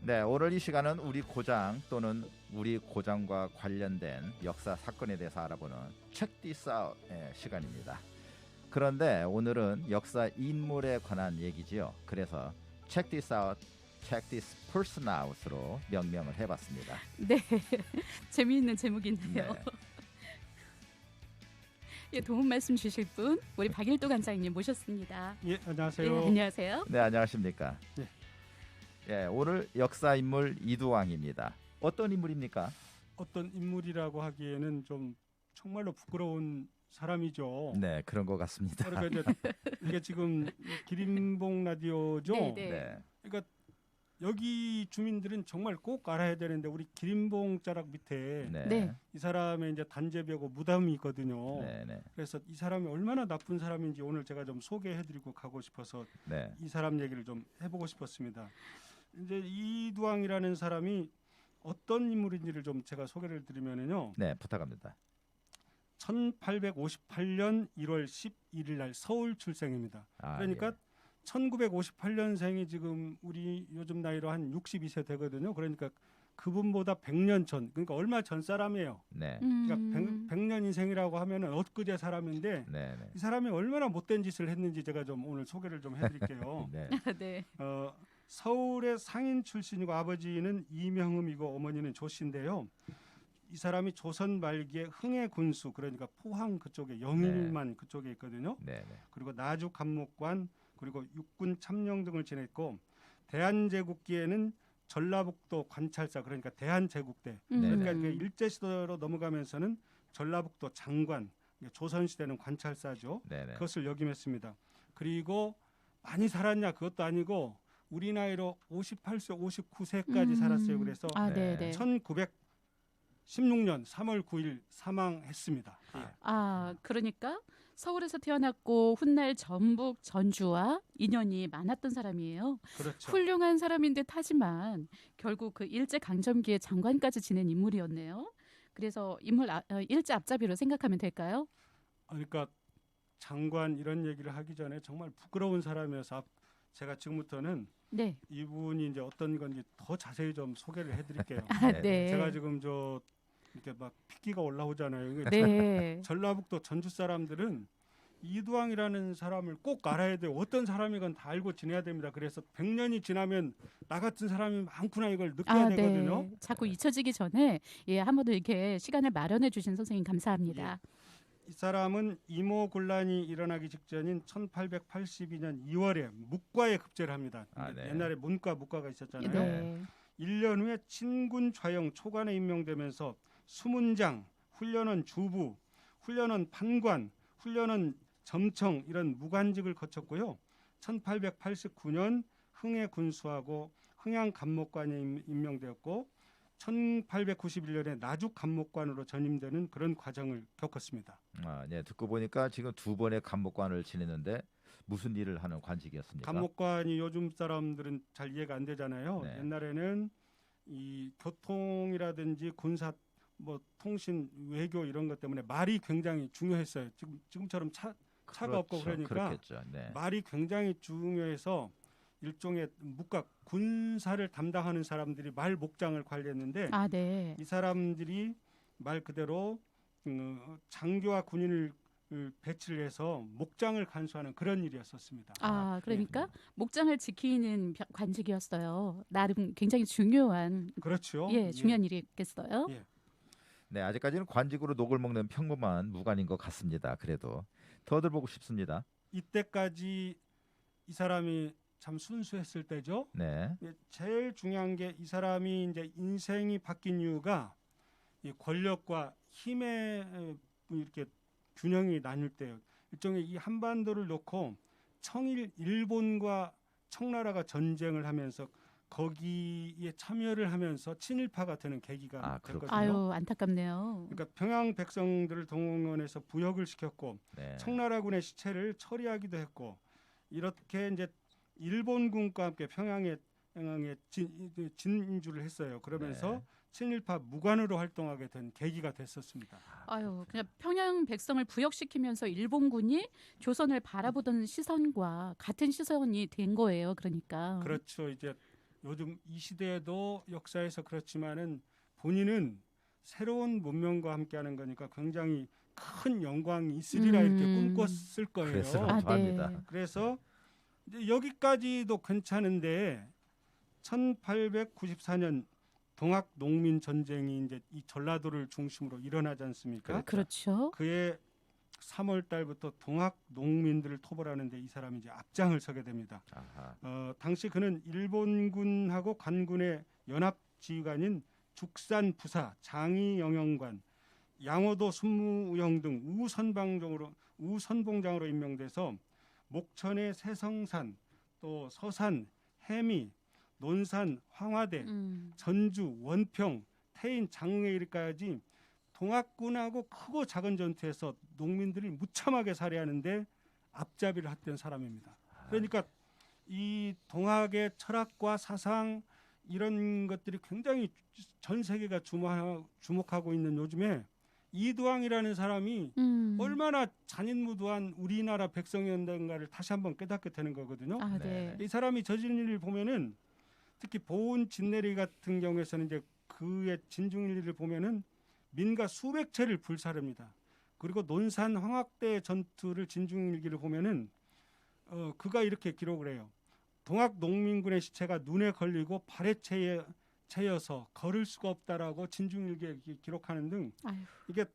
네, 오늘 이 시간은 우리 고장 또는 우리 고장과 관련된 역사 사건에 대해서 알아보는 Check This Out의 시간입니다. 그런데 오늘은 역사 인물에 관한 얘기지요. 그래서 Check This Out, Check This Person Out으로 명명을 해봤습니다. 네, 재미있는 제목인데요. 네. 예, 도움 말씀 주실 분 우리 박일도 관장님 모셨습니다. 예, 안녕하세요. 네, 안녕하세요. 네, 안녕하십니까. 네. 예, 오늘 역사 인물 이두왕입니다. 어떤 인물입니까? 어떤 인물이라고 하기에는 좀 정말로 부끄러운 사람이죠. 네, 그런 것 같습니다. 그러니까 이게 지금 기린봉 라디오죠. 네, 네. 네, 그러니까 여기 주민들은 정말 꼭 알아야 되는데 우리 기린봉 자락 밑에 네, 네. 이 사람의 이제 단죄벽고 무덤이 있거든요. 네, 네, 그래서 이 사람이 얼마나 나쁜 사람인지 오늘 제가 좀 소개해드리고 가고 싶어서 네, 이 사람 얘기를 좀 해보고 싶었습니다. 이제 이두왕이라는 사람이 어떤 인물인지를 좀 제가 소개를 드리면은요. 네, 부탁합니다. 1858년 1월 11일 날 서울 출생입니다. 아, 그러니까 예. 1958년생이 지금 우리 요즘 나이로 한 62세 되거든요. 그러니까 그분보다 100년 전, 그러니까 얼마 전 사람이에요. 네, 그러니까 100년 인생이라고 하면은 엊그제 사람인데 네, 네, 이 사람이 얼마나 못된 짓을 했는지 제가 좀 오늘 소개를 좀 해드릴게요. 네, 네. 서울의 상인 출신이고 아버지는 이명음이고 어머니는 조씨인데요. 이 사람이 조선 말기에 흥해 군수, 그러니까 포항 그쪽에 영일만 그쪽에 있거든요. 네, 네. 그리고 나주 감목관, 그리고 육군 참령 등을 지냈고 대한제국기에는 전라북도 관찰사, 그러니까 대한제국대, 그러니까 그 일제시대로 넘어가면서는 전라북도 장관, 조선시대는 관찰사죠. 네, 네. 그것을 역임했습니다. 그리고 많이 살았냐 그것도 아니고 우리 나이로 58세, 59세까지 살았어요. 그래서 아, 네. 네, 네. 1916년 3월 9일 사망했습니다. 예. 아, 그러니까 서울에서 태어났고 훗날 전북, 전주와 인연이 많았던 사람이에요. 그렇죠. 훌륭한 사람인 듯 하지만 결국 그 일제 강점기에 장관까지 지낸 인물이었네요. 그래서 인물 일제 앞잡이로 생각하면 될까요? 그러니까 장관 이런 얘기를 하기 전에 정말 부끄러운 사람이어서 제가 지금부터는 네. 이분이 이제 어떤 건지 더 자세히 좀 소개를 해드릴게요. 아, 네. 네. 제가 지금 이렇게 막 핏기가 올라오잖아요. 이게 네. 전라북도 전주 사람들은 이두왕이라는 사람을 꼭 알아야 돼요. 어떤 사람이건 다 알고 지내야 됩니다. 그래서 100년이 지나면 나 같은 사람이 많구나 이걸 느껴야 되거든요. 네. 자꾸 잊혀지기 전에 예, 한 번 더 이렇게 시간을 마련해 주신 선생님 감사합니다. 이 사람은 이모군란이 일어나기 직전인 1882년 2월에 묵과에 급제를 합니다. 아, 네. 옛날에 문과, 묵과가 있었잖아요. 네. 1년 후에 친군 좌영 초관에 임명되면서 수문장, 훈련원 주부, 훈련원 판관, 훈련원 점청 이런 무관직을 거쳤고요. 1889년 흥해 군수하고 흥양 감목관에 임명되었고 1891년에 나주 감목관으로 전임되는 그런 과정을 겪었습니다. 아, 네, 듣고 보니까 지금 두 번의 감목관을 지냈는데 무슨 일을 하는 관직이었습니까? 감목관이 요즘 사람들은 잘 이해가 안 되잖아요. 네. 옛날에는 이 교통이라든지 군사, 뭐 통신, 외교 이런 것 때문에 말이 굉장히 중요했어요. 지금처럼 차가 없고 그러니까 그렇겠죠. 네. 말이 굉장히 중요해서 일종의 묵과 군사를 담당하는 사람들이 말 목장을 관리했는데 아, 네. 이 사람들이 말 그대로 장교와 군인을 배치를 해서 목장을 간수하는 그런 일이었었습니다. 아, 그러니까 목장을 지키는 관직이었어요. 나름 굉장히 중요한 그렇죠. 예, 중요한 일이겠어요. 예. 네, 아직까지는 관직으로 녹을 먹는 평범한 무관인 것 같습니다. 그래도 더 들어보고 싶습니다. 이때까지 이 사람이 참 순수했을 때죠. 네, 예, 제일 중요한 게 이 사람이 이제 인생이 바뀐 이유가 이 권력과 힘의 이렇게 균형이 나뉠 때요. 일종의 이 한반도를 놓고 청일 일본과 청나라가 전쟁을 하면서 거기에 참여를 하면서 친일파가 되는 계기가 아, 됐거든요. 그렇군요. 아유, 안타깝네요. 그러니까 평양 백성들을 동원해서 부역을 시켰고 네. 청나라군의 시체를 처리하기도 했고 이렇게 이제 일본군과 함께 평양에 진주를 했어요. 그러면서 네. 친일파 무관으로 활동하게 된 계기가 됐었습니다. 아유, 그냥 평양 백성을 부역시키면서 일본군이 조선을 바라보던 시선과 같은 시선이 된 거예요. 그러니까. 그렇죠. 이제 요즘 이 시대에도 역사에서 그렇지만은 본인은 새로운 문명과 함께하는 거니까 굉장히 큰 영광이 있으리라 이렇게 꿈꿨을 거예요. 그랬을 아, 합니다. 네. 그래서 이제 여기까지도 괜찮은데 1894년 동학 농민 전쟁이 이제 이 전라도를 중심으로 일어나지 않습니까? 그렇죠. 그해 3월 달부터 동학 농민들을 토벌하는데 이 사람이 이제 앞장을 서게 됩니다. 아하. 당시 그는 일본군하고 관군의 연합 지휘관인 죽산 부사, 장이 영영관, 양호도 순무영 등 우선봉장으로 임명돼서 목천의 새성산, 또 서산, 해미, 논산, 황화대, 전주, 원평, 태인, 장흥에 이르까지 동학군하고 크고 작은 전투에서 농민들을 무참하게 살해하는데 앞잡이를 했던 사람입니다. 그러니까 이 동학의 철학과 사상 이런 것들이 굉장히 전 세계가 주목하고 있는 요즘에 이두왕이라는 사람이 얼마나 잔인무도한 우리나라 백성이었는가를 다시 한번 깨닫게 되는 거거든요. 아, 네. 이 사람이 저지른 일을 보면은 특히 보은 진내리 같은 경우에서는 이제 그의 진중일기를 보면은 민가 수백 채를 불사릅니다. 그리고 논산 황학대 전투를 진중일기를 보면은 그가 이렇게 기록을 해요. 동학 농민군의 시체가 눈에 걸리고 발에 채여서 걸을 수가 없다라고 진중일기에 기록하는 등 아유. 이게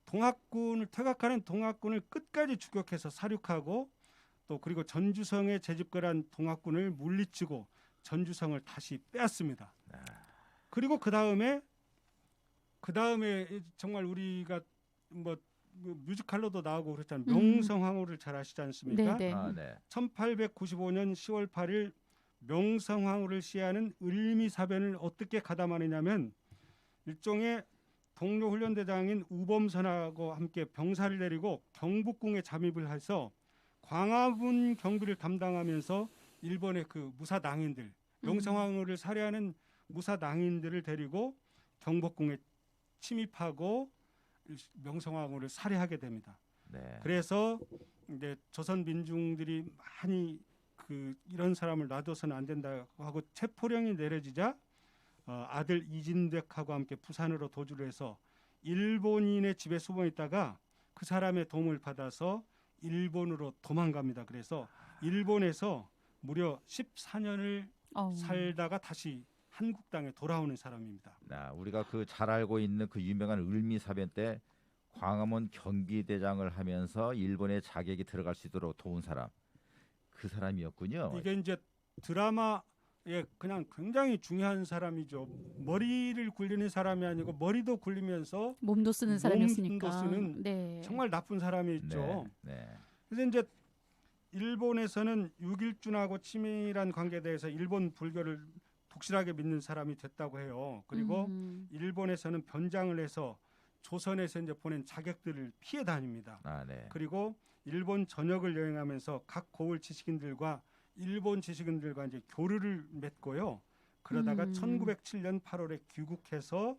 동학군을 퇴각하는 동학군을 끝까지 추격해서 사륙하고 또 그리고 전주성에 재집결한 동학군을 물리치고 전주성을 다시 빼앗습니다. 그리고 그 다음에 정말 우리가 뭐 뮤지컬로도 나오고 그렇잖아요. 명성황후를 잘 아시지 않습니까? 네, 네. 아, 네. 1895년 10월 8일 명성황후를 시해하는 을미사변을 어떻게 가담하느냐면 일종의 동료 훈련대장인 우범선하고 함께 병사를 내리고 경복궁에 잠입을 해서 광화문 경비를 담당하면서 일본의 그 무사낭인들 명성황후를 살해하는 무사낭인들을 데리고 경복궁에 침입하고 명성황후를 살해하게 됩니다. 네. 그래서 이제 조선 민중들이 많이 이런 사람을 놔둬서는 안 된다고 하고 체포령이 내려지자 아들 이진백하고 함께 부산으로 도주를 해서 일본인의 집에 숨어 있다가 그 사람의 도움을 받아서 일본으로 도망갑니다. 그래서 일본에서 무려 14년을 살다가 다시 한국 땅에 돌아오는 사람입니다. 우리가 그 잘 알고 있는 그 유명한 을미사변 때 광화문 경비대장을 하면서 일본의 자객이 들어갈 수 있도록 도운 사람, 그 사람이었군요. 이게 이제 드라마에 그냥 굉장히 중요한 사람이죠. 머리를 굴리는 사람이 아니고 머리도 굴리면서 몸도 쓰는 사람이었으니까. 몸도 쓰는 네. 정말 나쁜 사람이었죠. 네. 그래서 이제 일본에서는 육일준하고 치밀한 관계에 대해서 일본 불교를 독실하게 믿는 사람이 됐다고 해요. 그리고 일본에서는 변장을 해서 조선에서 이제 보낸 자객들을 피해 다닙니다. 네. 그리고 일본 전역을 여행하면서 각 고을 지식인들과 일본 지식인들과 이제 교류를 맺고요. 그러다가 1907년 8월에 귀국해서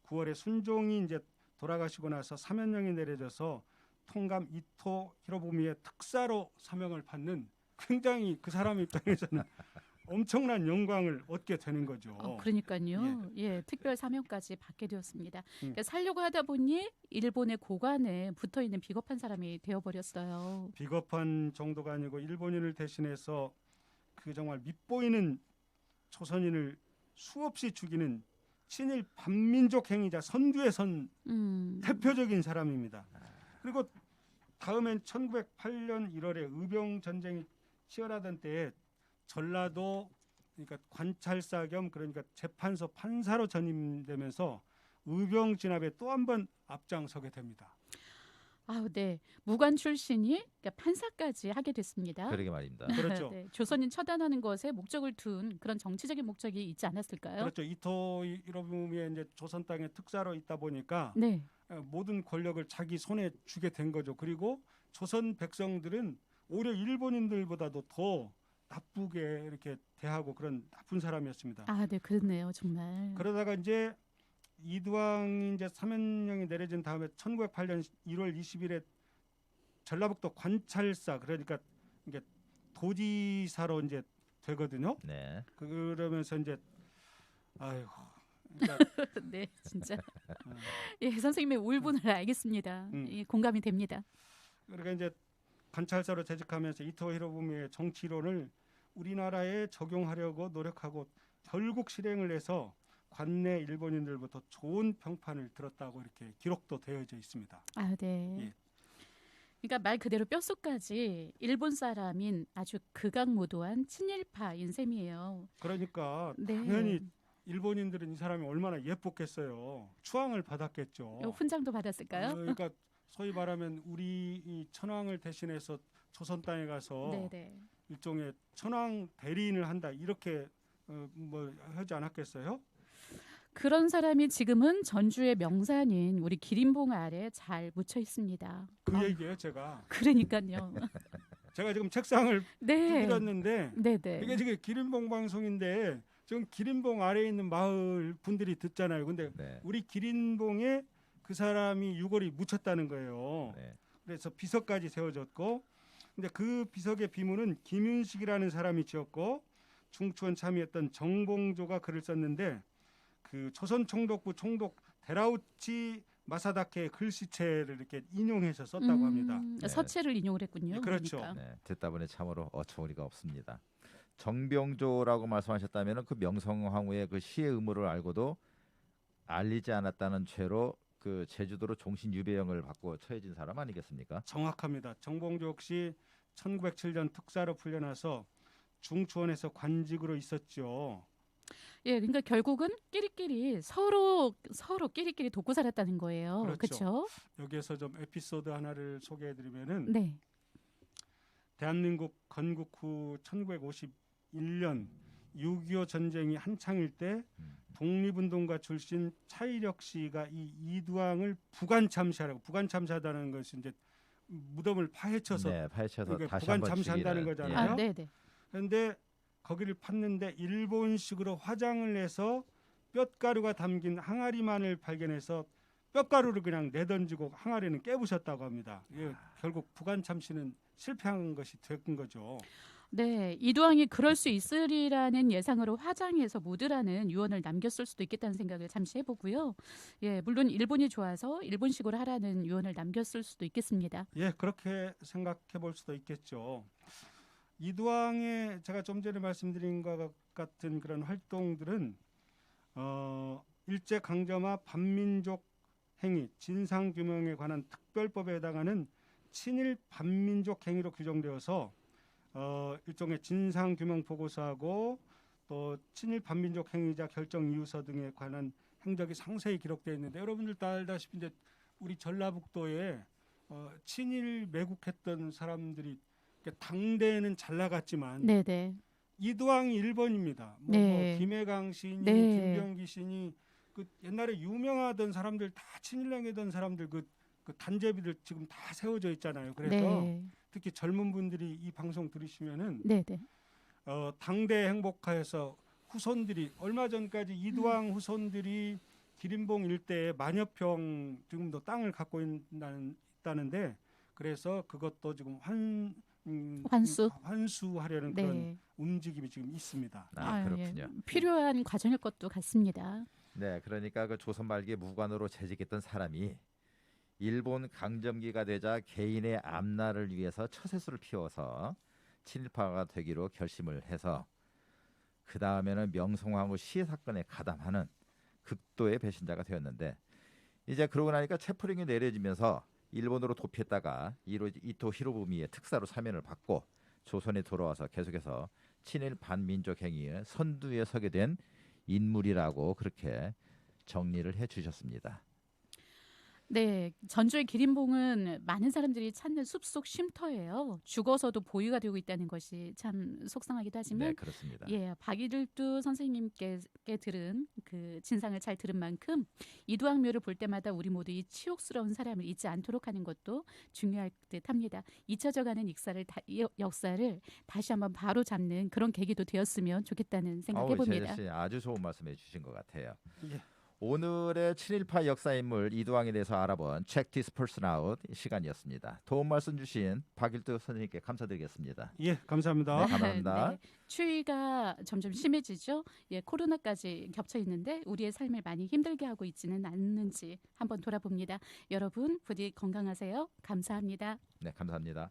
9월에 순종이 이제 돌아가시고 나서 사면령이 내려져서 통감 이토 히로부미의 특사로 사명을 받는 굉장히 그 사람 입장에서는 엄청난 영광을 얻게 되는 거죠. 그러니까요. 예, 특별 사명까지 받게 되었습니다. 그러니까 살려고 하다 보니 일본의 고관에 붙어 있는 비겁한 사람이 되어버렸어요. 비겁한 정도가 아니고 일본인을 대신해서 그 정말 밉보이는 조선인을 수없이 죽이는 친일 반민족 행위자 선두의 선 대표적인 사람입니다. 그리고 다음엔 1908년 1월에 의병 전쟁이 치열하던 때에 전라도 그러니까 관찰사 겸 그러니까 재판소 판사로 전임되면서 의병 진압에 또 한 번 앞장서게 됩니다. 네. 무관 출신이 그러니까 판사까지 하게 됐습니다. 그러게 말입니다. 그렇죠. 네, 조선인 처단하는 것에 목적을 둔 그런 정치적인 목적이 있지 않았을까요? 그렇죠. 이토 히로부미의 이제 조선 땅에 특사로 있다 보니까 네. 모든 권력을 자기 손에 쥐게 된 거죠. 그리고 조선 백성들은 오히려 일본인들보다도 더 나쁘게 이렇게 대하고 그런 나쁜 사람이었습니다. 네, 그렇네요, 정말. 그러다가 이제 이두왕이 이제 사면령이 내려진 다음에 1908년 1월 20일에 전라북도 관찰사 그러니까 이게 도지사로 이제 되거든요. 네. 그러면서 이제 아이고 그러니까 네, 진짜. 어, 예, 선생님의 울분을 알겠습니다. 예, 공감이 됩니다. 그러니까 이제 관찰사로 재직하면서 이토 히로부미의 정치론을 우리나라에 적용하려고 노력하고 결국 실행을 해서 관내 일본인들부터 좋은 평판을 들었다고 이렇게 기록도 되어져 있습니다. 아, 네. 예. 그러니까 말 그대로 뼛속까지 일본 사람인 아주 극악무도한 친일파인 셈이에요. 그러니까 네. 당연히 일본인들은 이 사람이 얼마나 예뻤겠어요. 추앙을 받았겠죠. 훈장도 받았을까요? 그러니까 소위 말하면 우리 이 천황을 대신해서 조선 땅에 가서 네, 네. 일종의 천황 대리인을 한다 이렇게 뭐 하지 않았겠어요? 그런 사람이 지금은 전주의 명산인 우리 기린봉 아래 잘 묻혀 있습니다. 그 얘기예요, 제가. 그러니까요. 제가 지금 책상을 네. 두드렸는데 네, 네. 이게 지금 기린봉 방송인데 지금 기린봉 아래에 있는 마을 분들이 듣잖아요. 근데 네. 우리 기린봉에 그 사람이 유골이 묻혔다는 거예요. 네. 그래서 비석까지 세워졌고, 근데 그 비석의 비문은 김윤식이라는 사람이 지었고 중추원 참의했던 정봉조가 글을 썼는데 그 조선 총독부 총독 데라우치 마사다케의 글씨체를 이렇게 인용해서 썼다고 합니다. 네. 서체를 인용을 했군요. 네, 그렇죠. 그러니까. 네, 듣다 보니 참으로 어처구니가 없습니다. 정병조라고 말씀하셨다면 그 명성황후의 그 시의 의무를 알고도 알리지 않았다는 죄로 그 제주도로 종신 유배형을 받고 처해진 사람 아니겠습니까? 정확합니다. 정봉조 역시 1907년 특사로 풀려나서 중추원에서 관직으로 있었죠. 예, 그러니까 결국은 끼리끼리 서로 끼리끼리 돕고 살았다는 거예요. 그렇죠. 그렇죠? 여기에서 좀 에피소드 하나를 소개해드리면은 네. 대한민국 건국 후 1951년 6.25 전쟁이 한창일 때 독립운동가 출신 차이력 씨가 이 이두왕을 부관참시하라고 부관참시하다는 것이 이제 무덤을 파헤쳐서 네, 파헤쳐서 이게 다시 부관 한번 참시한다는 죽이는, 거잖아요. 아, 네, 네. 그런데 거기를 팠는데 일본식으로 화장을 해서 뼛가루가 담긴 항아리만을 발견해서 뼛가루를 그냥 내던지고 항아리는 깨부셨다고 합니다. 예, 결국 부관참시는 실패한 것이 된 거죠. 네, 이두왕이 그럴 수 있으리라는 예상으로 화장해서 묻으라는 유언을 남겼을 수도 있겠다는 생각을 잠시 해보고요. 예, 물론 일본이 좋아서 일본식으로 하라는 유언을 남겼을 수도 있겠습니다. 예, 그렇게 생각해 볼 수도 있겠죠. 이두왕의 제가 좀 전에 말씀드린 것 같은 그런 활동들은 일제 강점화 반민족 행위, 진상 규명에 관한 특별법에 해당하는 친일 반민족 행위로 규정되어서 일종의 진상 규명 보고서하고 또 친일 반민족 행위자 결정 이유서 등에 관한 행적이 상세히 기록되어 있는데 여러분들 다 알다시피 이제 우리 전라북도에 친일 매국했던 사람들이 당대에는 잘 나갔지만 네, 네. 이두왕이 1번입니다. 네. 뭐 김해강 시인이 네. 김병기 시인이 그 옛날에 유명하던 사람들 다 친일행했던 사람들 그 단제비들 지금 다 세워져 있잖아요. 그래서 네. 특히 젊은 분들이 이 방송 들으시면은 네, 네. 당대 행복하여서 후손들이 얼마 전까지 이두왕 후손들이 기린봉 일대에 만여평 지금도 땅을 갖고 있다는데 그래서 그것도 지금 환수하려는 그런 네. 움직임이 지금 있습니다. 아, 그렇군요. 예. 필요한 과정일 것도 같습니다. 네, 그러니까 그 조선 말기에 무관으로 재직했던 사람이 일본 강점기가 되자 개인의 앞날을 위해서 처세술을 피워서 친일파가 되기로 결심을 해서 그 다음에는 명성황후 시해 사건에 가담하는 극도의 배신자가 되었는데 이제 그러고 나니까 체포령이 내려지면서 일본으로 도피했다가 이토 히로부미의 특사로 사면을 받고 조선에 돌아와서 계속해서 친일 반민족 행위의 선두에 서게 된 인물이라고 그렇게 정리를 해주셨습니다. 네, 전주의 기린봉은 많은 사람들이 찾는 숲속 쉼터예요. 죽어서도 보유가 되고 있다는 것이 참 속상하기도 하지만 네, 그렇습니다. 예, 박이들도 선생님께 들은 그 진상을 잘 들은 만큼 이두왕묘를 볼 때마다 우리 모두 이 치욕스러운 사람을 잊지 않도록 하는 것도 중요할 듯합니다. 잊혀져가는 역사를 다시 한번 바로 잡는 그런 계기도 되었으면 좋겠다는 생각해봅니다. 제시 아주 좋은 말씀해 주신 것 같아요. 예. 오늘의 친일파 역사인물 이두왕에 대해서 알아본 Check This Person Out 시간이었습니다. 도움 말씀 주신 박일두 선생님께 감사드리겠습니다. 예, 감사합니다. 네, 감사합니다. 네, 추위가 점점 심해지죠. 예, 코로나까지 겹쳐 있는데 우리의 삶을 많이 힘들게 하고 있지는 않는지 한번 돌아봅니다. 여러분 부디 건강하세요. 감사합니다. 네, 감사합니다.